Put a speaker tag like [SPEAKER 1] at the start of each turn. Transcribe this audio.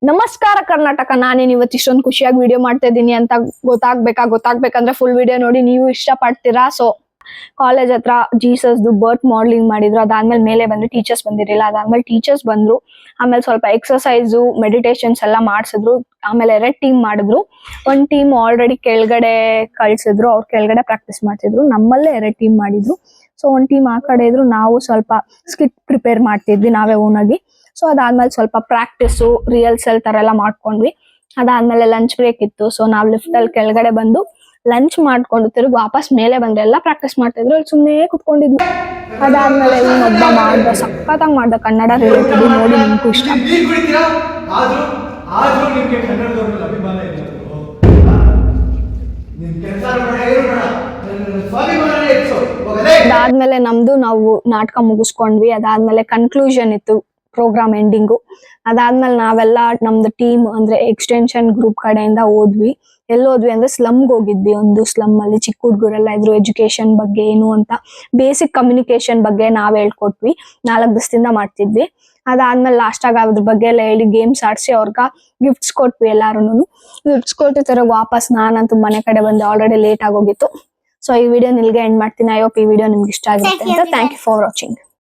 [SPEAKER 1] ನಮಸ್ಕಾರ ಕರ್ನಾಟಕ. ನಾನೇನು ಇವತ್ತು ಇಷ್ಟೊಂದು ಖುಷಿಯಾಗಿ ವಿಡಿಯೋ ಮಾಡ್ತಾ ಇದ್ದೀನಿ ಅಂತ ಗೊತ್ತಾಗ್ಬೇಕಂದ್ರೆ ಫುಲ್ ವಿಡಿಯೋ ನೋಡಿ. ನೀವು ಇಷ್ಟ ಪಡ್ತೀರಾ? ಸೊ ಕಾಲೇಜ್ ಹತ್ರ ಜೀಸಸ್ದು ಬರ್ತ್ ಮಾಡಲಿಂಗ್ ಮಾಡಿದ್ರು. ಅದಾದ್ಮೇಲೆ ಮೇಲೆ ಬಂದು ಟೀಚರ್ಸ್ ಬಂದಿರಲಿಲ್ಲ. ಅದಾದ್ಮೇಲೆ ಟೀಚರ್ಸ್ ಬಂದ್ರು. ಆಮೇಲೆ ಸ್ವಲ್ಪ ಎಕ್ಸರ್ಸೈಸು ಮೆಡಿಟೇಷನ್ಸ್ ಎಲ್ಲ ಮಾಡಿಸಿದ್ರು. ಆಮೇಲೆ 2 ಟೀಮ್ ಮಾಡಿದ್ರು. ಒಂದು ಟೀಮ್ ಆಲ್ರೆಡಿ ಕೆಳಗಡೆ ಕಳ್ಸಿದ್ರು, ಅವ್ರು ಕೆಳಗಡೆ ಪ್ರಾಕ್ಟೀಸ್ ಮಾಡ್ತಿದ್ರು. ನಮ್ಮಲ್ಲೇ 2 ಟೀಮ್ ಮಾಡಿದ್ರು. ಸೊ ಒಂದು ಟೀಮ್ ಆ ಕಡೆ ಇದ್ರು. ನಾವು ಸ್ವಲ್ಪ ಸ್ಕಿಟ್ ಪ್ರಿಪೇರ್ ಮಾಡ್ತಿದ್ವಿ ನಾವೇ ಓನಾಗಿ. ಸೊ ಅದಾದ್ಮೇಲೆ ಸ್ವಲ್ಪ ಪ್ರಾಕ್ಟೀಸು ರಿಹರ್ಸಲ್ ತರ ಎಲ್ಲ ಮಾಡ್ಕೊಂಡ್ವಿ. ಅದಾದ್ಮೇಲೆ ಲಂಚ್ ಬ್ರೇಕ್ ಇತ್ತು. ಸೊ ನಾವು ಲಿಫ್ಟ್ ಅಲ್ಲಿ ಕೆಳಗಡೆ ಬಂದು ಲಂಚ್ ಮಾಡ್ಕೊಂಡು ತಿರುಗಿ ವಾಪಸ್ ಮೇಲೆ ಬಂದ್ರೆ ಎಲ್ಲ ಪ್ರಾಕ್ಟೀಸ್ ಮಾಡ್ತಿದ್ರು. ಅಲ್ಲಿ ಸುಮ್ಮನೆ ಕುತ್ಕೊಂಡಿದ್ವಿ. ಅದಾದ್ಮೇಲೆ ಇನ್ನೊಬ್ಬ ಮಾಡ್ದ, ಸಖತ್ತಾಗಿ ಮಾಡ್ದ ಕನ್ನಡ ರಿಲೇಟೆಡ್. ನೋಡಿ ನಿಮ್ಗೂ ಇಷ್ಟ. ಅದಾದ್ಮೇಲೆ ನಾವು ನಾಟಕ ಮುಗಿಸ್ಕೊಂಡ್ವಿ. ಅದಾದ್ಮೇಲೆ ಕನ್ಕ್ಲೂಷನ್ ಇತ್ತು, ಪ್ರೋಗ್ರಾಮ್ ಎಂಡಿಂಗು. ಅದಾದ್ಮೇಲೆ ನಾವೆಲ್ಲ ನಮ್ದು ಟೀಮ್ ಅಂದ್ರೆ ಎಕ್ಸ್ಟೆನ್ಷನ್ ಗ್ರೂಪ್ ಕಡೆಯಿಂದ ಹೋದ್ವಿ. ಎಲ್ಲೋದ್ವಿ ಅಂದ್ರೆ ಸ್ಲಮ್ಗೆ ಹೋಗಿದ್ವಿ. ಒಂದು ಸ್ಲಮ್ ಅಲ್ಲಿ ಚಿಕ್ಕ ಹುಡುಗರೆಲ್ಲ ಇದ್ರು. ಎಜುಕೇಶನ್ ಬಗ್ಗೆ ಏನು ಅಂತ, ಬೇಸಿಕ್ ಕಮ್ಯುನಿಕೇಶನ್ ಬಗ್ಗೆ ನಾವ್ ಹೇಳ್ಕೊಟ್ವಿ. 4 ದಿವಸದಿಂದ ಮಾಡ್ತಿದ್ವಿ. ಅದಾದ್ಮೇಲೆ ಲಾಸ್ಟ್ ಆಗ ಅದ್ರ ಬಗ್ಗೆ ಎಲ್ಲ ಹೇಳಿ ಗೇಮ್ಸ್ ಆಡ್ಸಿ ಅವ್ರಗ ಗಿಫ್ಟ್ಸ್ ಕೊಟ್ವಿ. ಎಲ್ಲಾರು ಗಿಫ್ಟ್ಸ್ ಕೊಟ್ಟು ತರ ವಾಪಸ್ ನಾನಂತೂ ಮನೆ ಕಡೆ ಬಂದೆ. ಆಲ್ರೆಡಿ ಲೇಟ್ ಆಗೋಗಿತ್ತು. ಸೊ ಈ ವಿಡಿಯೋ ನಿಲ್ಗೆ ಎಂಡ್ ಮಾಡ್ತೀನಿ. ಐ ಹೋಪ್ ಈ ವಿಡಿಯೋ ನಿಮ್ಗೆ ಇಷ್ಟ ಆಗುತ್ತೆ ಅಂತ. Thank you for watching.